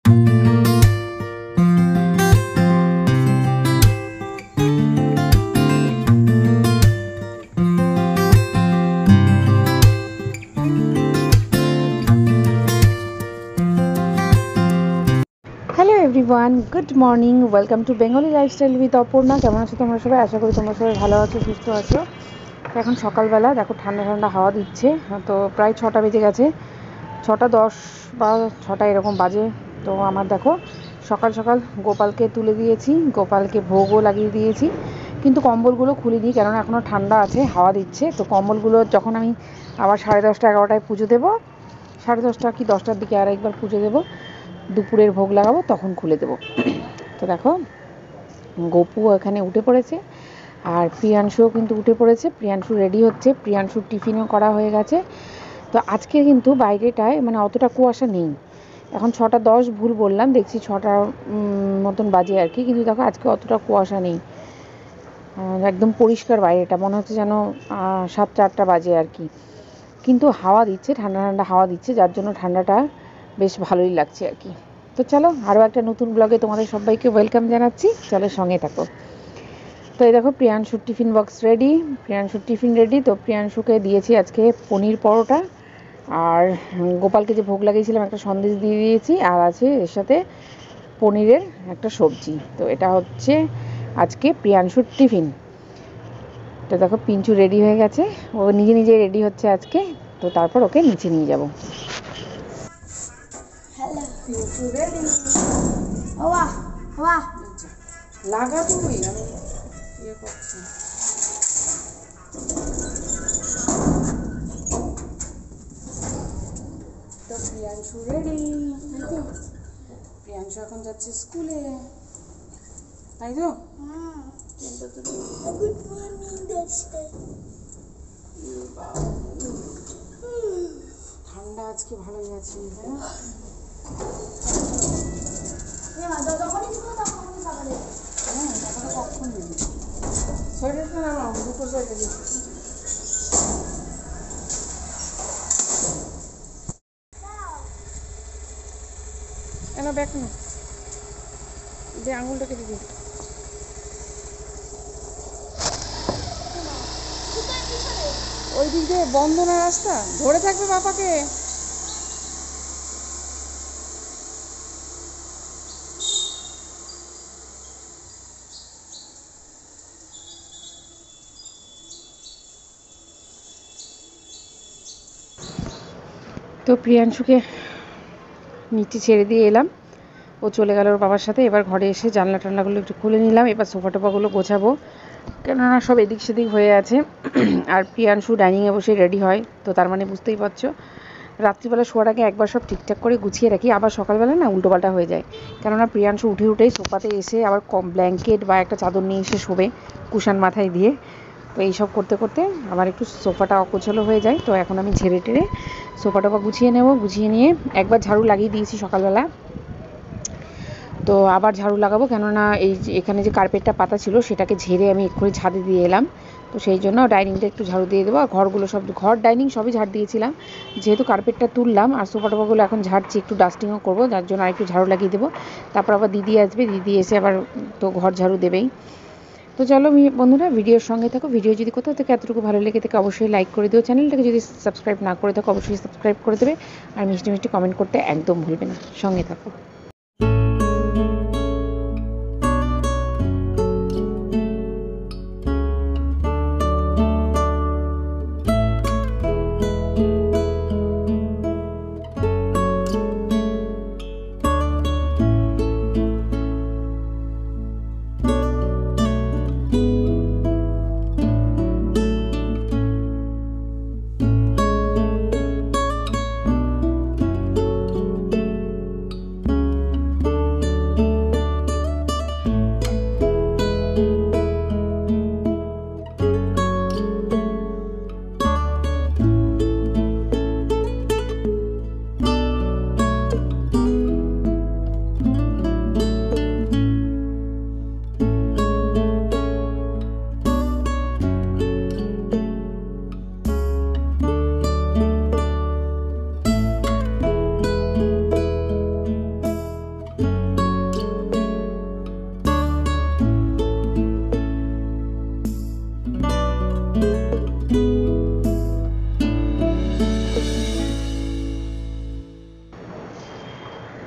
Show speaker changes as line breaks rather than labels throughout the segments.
Hello everyone, good morning, welcome to Bengali lifestyle with Aparna. কেমন আছো তোমরা সবাই? আশা করি তোমরা সবাই ভালো আছো, সুস্থ আছো। এখন সকালবেলা দেখো ঠান্ডা ঠান্ডা হাওয়া দিচ্ছে, তো প্রায় 6টা বেজে গেছে, 6টা 10 বা 6টা এরকম বাজে। তো আমার দেখো সকাল সকাল গোপালকে তুলে দিয়েছি, গোপালকে ভোগও লাগিয়ে দিয়েছি, কিন্তু কম্বলগুলো খুলিনি, কেননা এখনও ঠান্ডা আছে, হাওয়া দিচ্ছে। তো কম্বলগুলো যখন আমি আবার 10:30 11টায় পুজো দেবো, 10:30 কি 10টার দিকে আর একবার পুজো দেবো, দুপুরের ভোগ লাগাবো, তখন খুলে দেবো। তো দেখো গপু এখানে উঠে পড়েছে, আর প্রিয়াংশুও কিন্তু উঠে পড়েছে। প্রিয়াংশু রেডি হচ্ছে, প্রিয়াংশুর টিফিনও করা হয়ে গেছে। তো আজকে কিন্তু বাইরেটায় মানে অতটা কুয়াশা নেই। এখন 6টা 10 ভুল বললাম, দেখছি 6টার মতন বাজে আর কি, কিন্তু দেখো আজকে অতটা কুয়াশা নেই, একদম পরিষ্কার বাইরেটা, মনে হচ্ছে যেন 7টা 8টা বাজে আর কি। কিন্তু হাওয়া দিচ্ছে, ঠান্ডা ঠান্ডা হাওয়া দিচ্ছে, যার জন্য ঠান্ডাটা বেশ ভালোই লাগছে আর কি। তো চলো আরও একটা নতুন ব্লগে তোমাদের সবাইকে ওয়েলকাম জানাচ্ছি, চলো সঙ্গে থাকো। তো এই দেখো প্রিয়াংশুর টিফিন বক্স রেডি, প্রিয়াংশুর টিফিন রেডি। তো প্রিয়াংশুকে দিয়েছি আজকে পনির পরোটা, আর গোপালকে যে ভোগ লাগিয়েছিলাম একটা সন্দেশ দিয়ে দিয়েছি, আর আছে এর সাথে পনিরের একটা সবজি। তো এটা হচ্ছে আজকে প্রিয়াংশুর টিফিন। তো দেখো পিঞ্চু রেডি হয়ে গেছে, ও নিজে নিজে রেডি হচ্ছে আজকে। তো তারপর ওকে নিচে নিয়ে যাবো। পিঞ্চু রেডি।
ওয়া ওয়া
লাগা তুমি, আমি ইয়ে করছি। তো প্রিয়াংশু রেডি, প্রিয়াংশু এখন যাচ্ছে স্কুলে, তাই তো?
Good morning duster.
ঠান্ডা আজকে ভালোই আছে, তাই না? কখন নেবে সোয়েটারটা নামাও, দুটো সোয়েটার দিচ্ছি। এনা ব্যাগ না যে আঙুলটা কেটে দিই। ওই দিক দিয়ে বন্ধ না রাস্তা, ধরে থাকবে বাবাকে। তো প্রিয়াংশুকে নিচে ছেড়ে দিয়ে এলাম, ও চলে গেল ওর বাবার সাথে। এবার ঘরে এসে জানলা টানলাগুলো একটু খুলে নিলাম, এবার সোফা টোফাগুলো গোছাবো, কেননা সব এদিক সেদিক হয়ে আছে। আর প্রিয়াংশু ডাইনিংয়ে বসে রেডি হয়, তো তার মানে বুঝতেই পারছো রাত্রিবেলা শোয়ার আগে একবার সব ঠিকঠাক করে গুছিয়ে রাখি, আবার সকালবেলা না উল্টোপাল্টা হয়ে যায়। কেননা প্রিয়াংশু উঠেই সোফাতে এসে আবার ব্ল্যাঙ্কেট বা একটা চাদর নিয়ে এসে শোবে কুশান মাথায় দিয়ে। তো এইসব করতে করতে আবার একটু সোফাটা অগোছালো হয়ে যায়। তো এখন আমি ঝেড়ে টেড়ে সোফা টোফা গুছিয়ে নেব, গুছিয়ে নিয়ে একবার ঝাড়ু লাগিয়ে দিয়েছি সকালবেলা, তো আবার ঝাড়ু লাগাবো, কেননা এই যে এখানে যে কার্পেটটা পাতা ছিল সেটাকে ঝেড়ে আমি এক্ষুনি ছাদে দিয়ে এলাম। তো সেই জন্য ডাইনিংটা একটু ঝাড়ু দিয়ে দেবো, আর ঘরগুলো সব, ঘর ডাইনিং সবই ঝাড় দিয়েছিলাম, যেহেতু কার্পেটটা তুললাম আর সোফা টোফাগুলো এখন ঝাড়ছি, একটু ডাস্টিংও করবো, যার জন্য আরেকটু ঝাড়ু লাগিয়ে দেবো। তারপর আবার দিদি আসবে, দিদি এসে আবার তো ঘর ঝাড়ু দেবেই। তো চলো বন্ধুরা ভিডিওর সঙ্গে থাকো, ভিডিও যদি কোথাও থেকে এতটুকু ভালো লেগে থাকে অবশ্যই লাইক করে দিও, চ্যানেলটাকে যদি সাবস্ক্রাইব না করে থাকো অবশ্যই সাবস্ক্রাইব করে দেবে, আর মিষ্টি মিষ্টি কমেন্ট করতে একদম ভুলবে না, সঙ্গে থাকো।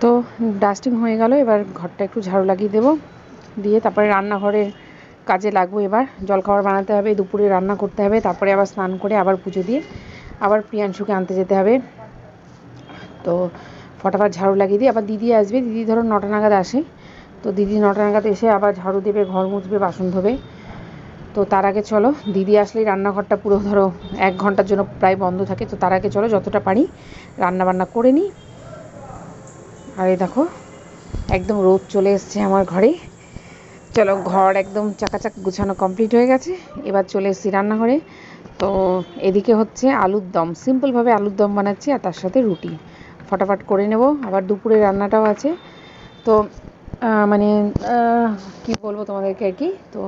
তো ডাস্টিং হয়ে গেল, এবার ঘরটা একটু ঝাড়ু লাগিয়ে দেবো, দিয়ে তারপরে রান্নাঘরের কাজে লাগবো। এবার জলখাবার বানাতে হবে, দুপুরে রান্না করতে হবে, তারপরে আবার স্নান করে আবার পুজো দিয়ে আবার প্রিয়াংশুকে আনতে যেতে হবে। তো ফটাফট ঝাড়ু লাগিয়ে দিই। আবার দিদি আসবে, দিদি ধরো 9টা নাগাদ আসে, তো দিদি 9টা নাগাদ এসে আবার ঝাড়ু দেবে, ঘর মুছবে, বাসন ধোবে। তো তার আগে চলো, দিদি আসলেই রান্নাঘরটা পুরো ধরো 1 ঘন্টার জন্য প্রায় বন্ধ থাকে, তো তার আগে চলো যতটা পারি রান্নাবান্না করে নিই। আর এই দেখো একদম রোদ চলে এসছে আমার ঘরে। চলো, ঘর একদম চাকাচাক গুছানো কমপ্লিট হয়ে গেছে, এবার চলে এসেছি রান্নাঘরে। তো এদিকে হচ্ছে আলুর দম, সিম্পলভাবে আলুর দম বানাচ্ছি, আর তার সাথে রুটি ফটাফট করে নেব। আবার দুপুরে রান্নাটাও আছে। তো মানে কী বলবো তোমাদেরকে আর কি। তো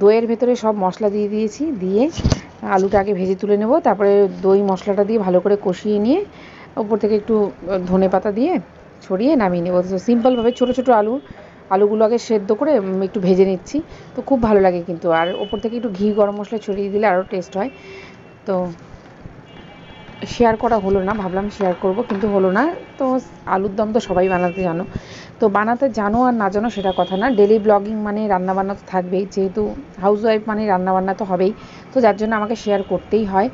দইয়ের ভেতরে সব মশলা দিয়ে দিয়েছি, দিয়ে আলুটা আগে ভেজে তুলে নেব, তারপরে দই মশলাটা দিয়ে ভালো করে কষিয়ে নিয়ে ওপর থেকে একটু ধনে পাতা দিয়ে ছড়িয়ে নামিয়ে নেব। তো সিম্পলভাবে ছোটো ছোটো আলুগুলো আগে সেদ্ধ করে একটু ভেজে নিচ্ছি, তো খুব ভালো লাগে কিন্তু। আর ওপর থেকে একটু ঘি গরম মশলা ছড়িয়ে দিলে আরও টেস্ট হয়। তো শেয়ার করা হলো না, ভাবলাম শেয়ার করব কিন্তু হলো না। তো আলুর দম তো সবাই বানাতে জানো, তো বানাতে জানো আর না জানো সেটা কথা না, ডেলি ব্লগিং মানে রান্নাবান্না তো থাকবেই, যেহেতু হাউসওয়াইফ মানে রান্নাবান্না তো হবেই, তো যার জন্য আমাকে শেয়ার করতেই হয়।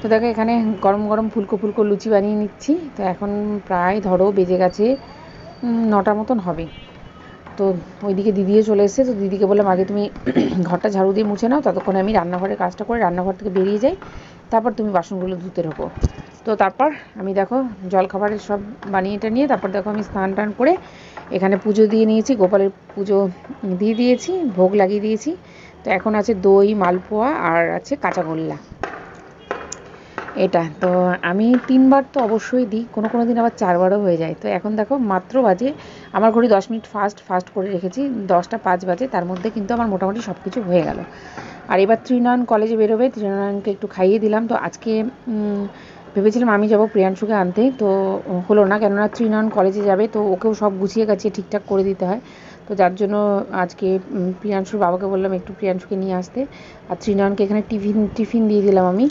তো দেখো এখানে গরম গরম ফুলকো ফুলকো লুচি বানিয়ে নিচ্ছি। তো এখন প্রায় ধরো বেজে গেছে 9টা মতন হবে। তো ওইদিকে দিদিও চলে এসেছে, তো দিদিকে বললাম আগে তুমি ঘরটা ঝাড়ু দিয়ে মুছে নাও, ততক্ষণে আমি রান্নাঘরের কাজটা করে রান্নাঘর থেকে বেরিয়ে যাই, তারপর তুমি বাসনগুলো ধুতে ঢোকো। তো তারপর আমি দেখো জলখাবারের সব বানিয়ে নিয়ে তারপর দেখো আমি স্নান টান করে এখানে পুজো দিয়ে নিয়েছি, গোপালের পুজো দিয়ে দিয়েছি, ভোগ লাগিয়ে দিয়েছি। তো এখন আছে দই, মালপোয়া আর আছে কাঁচাগোল্লা। এটা তো আমি 3বার তো অবশ্যই দিই, কোনো দিন আবার 4বারও হয়ে যায়। তো এখন দেখো মাত্র বাজে, আমার ঘড়ি 10 মিনিট ফাস্ট করে রেখেছি, 10টা 5 বাজে, তার মধ্যে কিন্তু আমার মোটামুটি সব কিছু হয়ে গেল। আর এবার ত্রিনয়ন কলেজে বেরোবে, ত্রিনয়নকে একটু খাইয়ে দিলাম। তো আজকে ভেবেছিলাম আমি যাব প্রিয়াংশুকে আনতে, তো হলো না, কেননা ত্রিনয়ন কলেজে যাবে, তো ওকেও সব গুছিয়ে গাছিয়ে ঠিকঠাক করে দিতে হয়। তো যার জন্য আজকে প্রিয়াংশুর বাবাকে বললাম একটু প্রিয়াংশুকে নিয়ে আসতে, আর ত্রিনয়নকে এখানে টিফিন দিয়ে দিলাম আমি।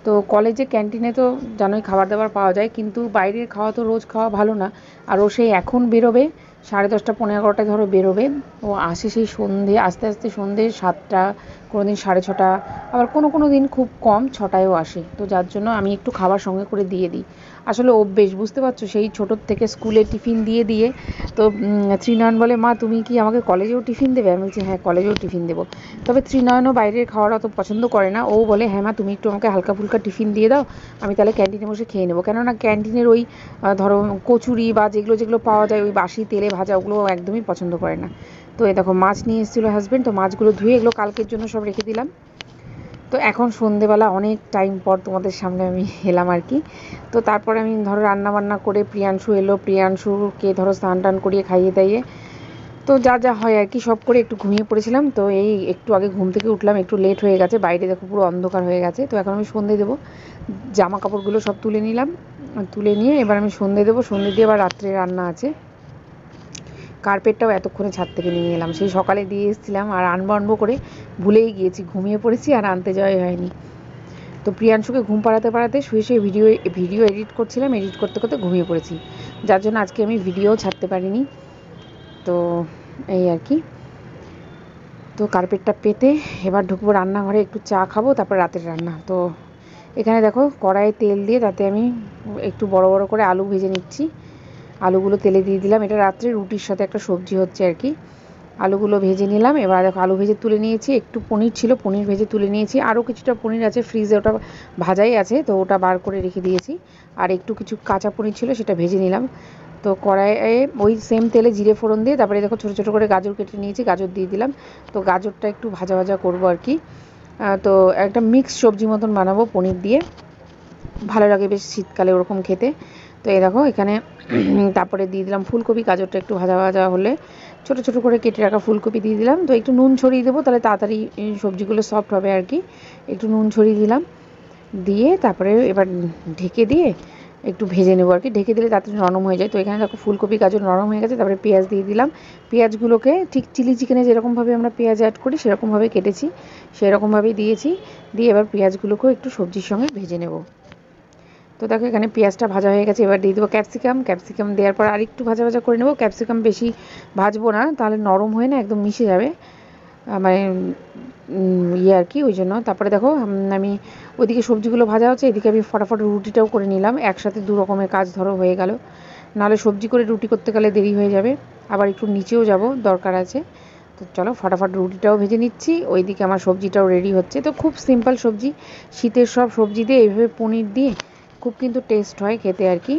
তো কলেজে ক্যান্টিনে তো জানোই খাবার দাবার পাওয়া যায়, কিন্তু বাইরের খাওয়া তো রোজ খাওয়া ভালো না। আর ও সেই এখন বেরোবে 10:30 11টায় ধরো বেরোবে, ও আসে সেই সন্ধে, আস্তে আস্তে সন্ধে 7টা, কোনো দিন 6:30, আবার কোনো দিন খুব কম 6টায়ও আসে। তো যার জন্য আমি একটু খাবার সঙ্গে করে দিয়ে দিই, আসলে অভ্যেস, বুঝতে পারছো, সেই ছোটোর থেকে স্কুলে টিফিন দিয়ে দিয়ে। তো ত্রিনয়ন বলে মা তুমি কি আমাকে কলেজেও টিফিন দেবে? আমি বলছি হ্যাঁ কলেজেও টিফিন দেবো। তবে ত্রিনয়নও বাইরের খাওয়ার অত পছন্দ করে না, ও বলে হ্যাঁ মা তুমি একটু আমাকে হালকা ফুলকা টিফিন দিয়ে দাও, আমি তাহলে ক্যান্টিনে বসে খেয়ে নেবো। কেননা ক্যান্টিনের ওই ধরো কচুরি বা যেগুলো পাওয়া যায় ওই বাসি তেলে ভাজা, ওগুলো একদমই পছন্দ করে না। তো এই দেখো মাছ নিয়ে এসেছিলো হাজব্যান্ড, তো মাছগুলো ধুয়ে এগুলো কালকের জন্য সব রেখে দিলাম। তো এখন সন্ধেবেলা অনেক টাইম পর তোমাদের সামনে আমি এলাম আর কি। তো তারপরে আমি ধরো রান্নাবান্না করে প্রিয়াংশু এলো, প্রিয়াংশুকে ধরো স্নান টান করিয়ে খাইয়ে দাইয়ে তো যা হয় আর কি সব করে একটু ঘুমিয়ে পড়েছিলাম। তো এই একটু আগে ঘুম থেকে উঠলাম, একটু লেট হয়ে গেছে, বাইরে দেখো পুরো অন্ধকার হয়ে গেছে। তো এখন আমি সন্ধে দেবো, জামা কাপড়গুলো সব তুলে নিলাম, তুলে নিয়ে এবার আমি সন্ধে দেবো, সন্ধে দিয়ে আবার রাত্রে রান্না আছে। কার্পেটটাও এতক্ষণে ছাদ থেকে নিয়ে এলাম, সেই সকালে দিয়ে এসেছিলাম, আর আনবো করে ভুলেই গিয়েছি, ঘুমিয়ে পড়েছি আর আনতে যাওয়াই হয়নি। তো প্রিয়াংশুকে ঘুম পাড়াতে শুয়ে ভিডিও এডিট করছিলাম, এডিট করতে করতে ঘুমিয়ে পড়েছি, যার জন্য আজকে আমি ভিডিও ছাড়তে পারিনি। তো এই আর কি। তো কার্পেটটা পেতে এবার ঢুকবো রান্নাঘরে, একটু চা খাবো, তারপর রাতের রান্না। তো এখানে দেখো কড়াইয়ে তেল দিয়ে তাতে আমি একটু বড় করে আলু ভেজে নিচ্ছি, আলুগুলো তেলে দিয়ে দিলাম, এটা রাত্রে রুটির সাথে একটা সবজি হচ্ছে আর কি। আলুগুলো ভেজে নিলাম, এবার দেখো আলু ভেজে তুলে নিয়েছি, একটু পনির ছিল, পনির ভেজে তুলে নিয়েছি, আরও কিছুটা পনির আছে ফ্রিজে, ওটা ভাজাই আছে, তো ওটা বার করে রেখে দিয়েছি। আর কিছু কাঁচা পনির ছিল, সেটা ভেজে নিলাম। তো কড়াইয়ে ওই সেম তেলে জিরে ফোড়ন দিয়ে তারপরে দেখো ছোটো ছোটো করে গাজর কেটে নিয়েছি, গাজর দিয়ে দিলাম। তো গাজরটা একটু ভাজা করবো আর কি। তো একটা মিক্স সবজি মতন বানাবো পনির দিয়ে, ভালো লাগে বেশ শীতকালে ওরকম খেতে। তো এই দেখো এখানে তারপরে দিয়ে দিলাম ফুলকপি, গাজরটা একটু ভাজা হলে ছোটো করে কেটে রাখা ফুলকপি দিয়ে দিলাম। তো একটু নুন ছড়িয়ে দেবো, তাহলে তাড়াতাড়ি সবজিগুলো সফট হবে আর কি। একটু নুন ছড়িয়ে দিলাম, দিয়ে তারপরে এবার ঢেকে দিয়ে একটু ভেজে নেবো আর কি, ঢেকে দিলে তাড়াতাড়ি নরম হয়ে যায়। তো এখানে দেখো ফুলকপি গাজর নরম হয়ে গেছে, তারপরে পেঁয়াজ দিয়ে দিলাম। পেঁয়াজগুলোকে ঠিক চিলি চিকেনে যেরকমভাবে আমরা পেঁয়াজ অ্যাড করি সেরকমভাবে কেটেছি, সেরকমভাবেই দিয়েছি, দিয়ে এবার পেঁয়াজগুলোকেও একটু সবজির সঙ্গে ভেজে নেব। তো দেখো এখানে পেঁয়াজটা ভাজা হয়ে গেছে, এবার দিয়ে দেবো ক্যাপসিকাম দেওয়ার পর আরেকটু ভাজা ভাজা করে নেবো। ক্যাপসিকাম বেশি ভাজবো না, তাহলে নরম হয়ে না একদম মিশে যাবে, মানে ইয়ে আর কি, ওই জন্য। তারপরে দেখো আমি ওইদিকে সবজিগুলো ভাজা হচ্ছে, এদিকে আমি ফটাফট রুটিটাও করে নিলাম, একসাথে দু রকমের কাজ ধরো হয়ে গেল। নাহলে সবজি করে রুটি করতে গেলে দেরি হয়ে যাবে, আবার একটু নিচেও যাব দরকার আছে। তো চলো ফটাফট রুটিটাও ভেজে নিচ্ছি, ওইদিকে আমার সবজিটাও রেডি হচ্ছে। তো খুব সিম্পল সবজি, শীতের সব সবজি দিয়ে এইভাবে পনির দিয়ে খুব কিন্তু টেস্ট হয় খেতে আর কি।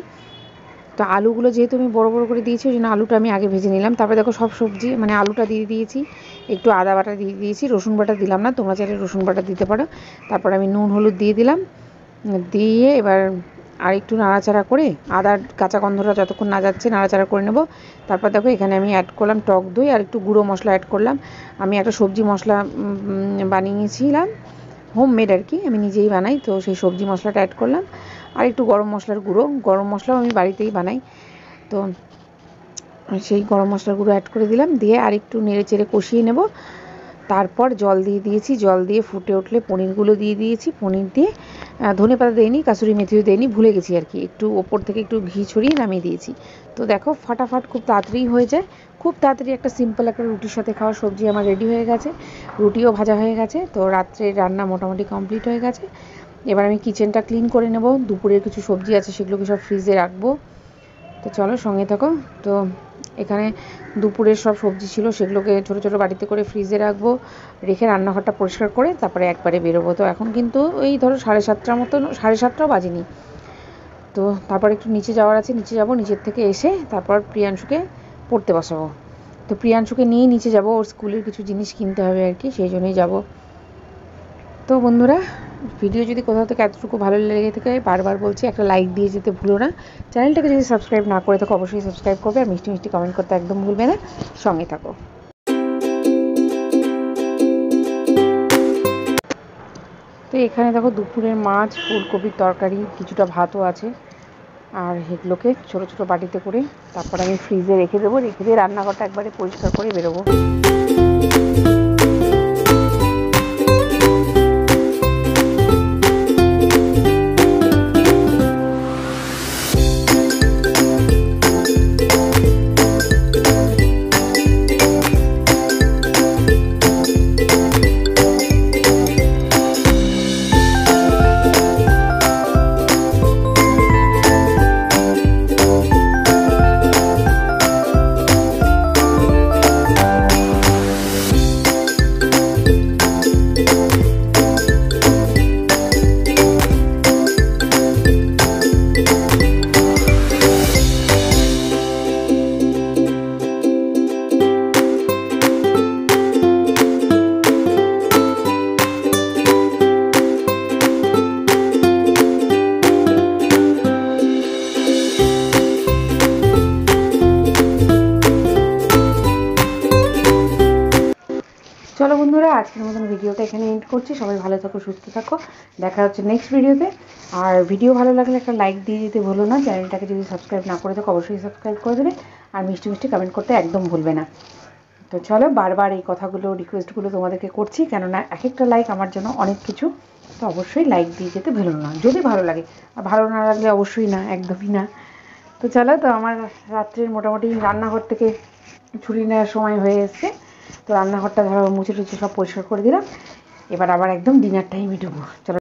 তো আলুগুলো যেহেতু আমি বড় বড় করে দিয়েছি, ওই জন্য আলুটা আমি আগে ভেজে নিলাম। তারপরে দেখো সব সবজি মানে আলুটা দিয়ে দিয়েছি, একটু আদা বাটা দিয়ে দিয়েছি, রসুন বাটা দিলাম না, তোমরা চাইলে রসুন বাটা দিতে পারো। তারপর আমি নুন হলুদ দিয়ে দিলাম, দিয়ে এবার আর একটু নাড়াচাড়া করে আদার কাঁচা গন্ধটা যতক্ষণ না যাচ্ছে নাড়াচাড়া করে নেব। তারপর দেখো এখানে আমি অ্যাড করলাম টক দই আর একটু গুঁড়ো মশলা অ্যাড করলাম। আমি একটা সবজি মশলা বানিয়েছিলাম, হোমমেড আর কি, আমি নিজেই বানাই, তো সেই সবজি মশলাটা অ্যাড করলাম। আর একটু গরম মশলার গুঁড়ো, গরম মশলাও আমি বাড়িতেই বানাই, তো সেই গরম মশলার গুঁড়ো অ্যাড করে দিলাম, দিয়ে আর একটু নেড়ে চেড়ে কষিয়ে নেব। তারপর জল দিয়ে দিয়েছি, জল দিয়ে ফুটে উঠলে পনিরগুলো দিয়ে দিয়েছি, পনির দিয়ে ধনেপাতা দেইনি, কাসুরি মেথিও দেইনি, ভুলে গেছি আর কি, একটু ওপর থেকে একটু ঘি ছড়িয়ে নামিয়ে দিয়েছি। তো দেখো ফাটাফাট খুব তাড়াতাড়ি হয়ে যায়, খুব তাড়াতাড়ি একটা সিম্পল একটা রুটির সাথে খাওয়ার সবজি আমার রেডি হয়ে গেছে, রুটিও ভাজা হয়ে গেছে। তো রাত্রের রান্না মোটামুটি কমপ্লিট হয়ে গেছে। এবার আমি কিচেনটা ক্লিন করে নেব, দুপুরের কিছু সবজি আছে সেগুলোকে সব ফ্রিজে রাখবো। তো চলো সঙ্গে থাকো। তো এখানে দুপুরের সব সবজি ছিল, সেগুলোকে ছোটো ছোটো বাটিতে করে ফ্রিজে রাখবো, রেখে রান্নাঘরটা পরিষ্কার করে তারপরে একবারে বেরোবো। তো এখন কিন্তু ওই ধরো 7:30টার মতো, 7:30টাও বাজেনি। তো তারপর একটু নিচে যাওয়ার আছে, নিচে যাব, নিচের থেকে এসে তারপর প্রিয়াংশুকে পড়তে বসাবো। তো প্রিয়াংশুকে নিয়েই নিচে যাব, ওর স্কুলের কিছু জিনিস কিনতে হবে আর কি, সেই জন্যই যাব। তো বন্ধুরা, ভিডিও যদি কোথাও থেকে এতটুকু ভালো লেগে থাকে, বারবার বলছি একটা লাইক দিয়ে যেতে ভুলো না। চ্যানেলটাকে যদি সাবস্ক্রাইব না করে থাকো অবশ্যই সাবস্ক্রাইব করবে, আর মিষ্টি মিষ্টি কমেন্ট করতে একদম ভুলবে না, সঙ্গে থাকো। তো এখানে দেখো দুপুরের মাছ, ফুলকপির তরকারি, কিছুটা ভাতও আছে, আর এগুলোকে ছোটো ছোটো বাটিতে করে তারপর আমি ফ্রিজে রেখে দেবো, রেখে দিয়ে রান্নাঘরটা একবারে পরিষ্কার করে বেরোবো। চলো বন্ধুরা, আজকের মতন ভিডিওটা এখানে এন্ড করছি। সবাই ভালো থাকো, সুস্থ থাকো, দেখা হচ্ছে নেক্সট ভিডিওতে। আর ভিডিও ভালো লাগলে একটা লাইক দিয়ে দিতে ভুলো না, চ্যানেলটাকে যদি সাবস্ক্রাইব না করে থাকো অবশ্যই সাবস্ক্রাইব করে দেবে, আর মিষ্টি মিষ্টি কমেন্ট করতে একদম ভুলবে না। তো চলো, বারবার এই কথাগুলো রিকোয়েস্টগুলো তোমাদেরকে করছি, কেননা এক একটা লাইক আমার জন্য অনেক কিছু। তো অবশ্যই লাইক দিয়ে যেতে ভুলো না যদি ভালো লাগে, আর ভালো না লাগলে অবশ্যই না, একদমই না। তো চলো, তো আমার রাত্রের মোটামুটি রান্নাঘর থেকে ছুটি নেওয়ার সময় হয়ে এসছে। তো রান্নাঘরটা ধরো মুছে টুছে সব পরিষ্কার করে দিলাম, এবার আবার একদম ডিনার টাইমে ঢুকবো। চলো।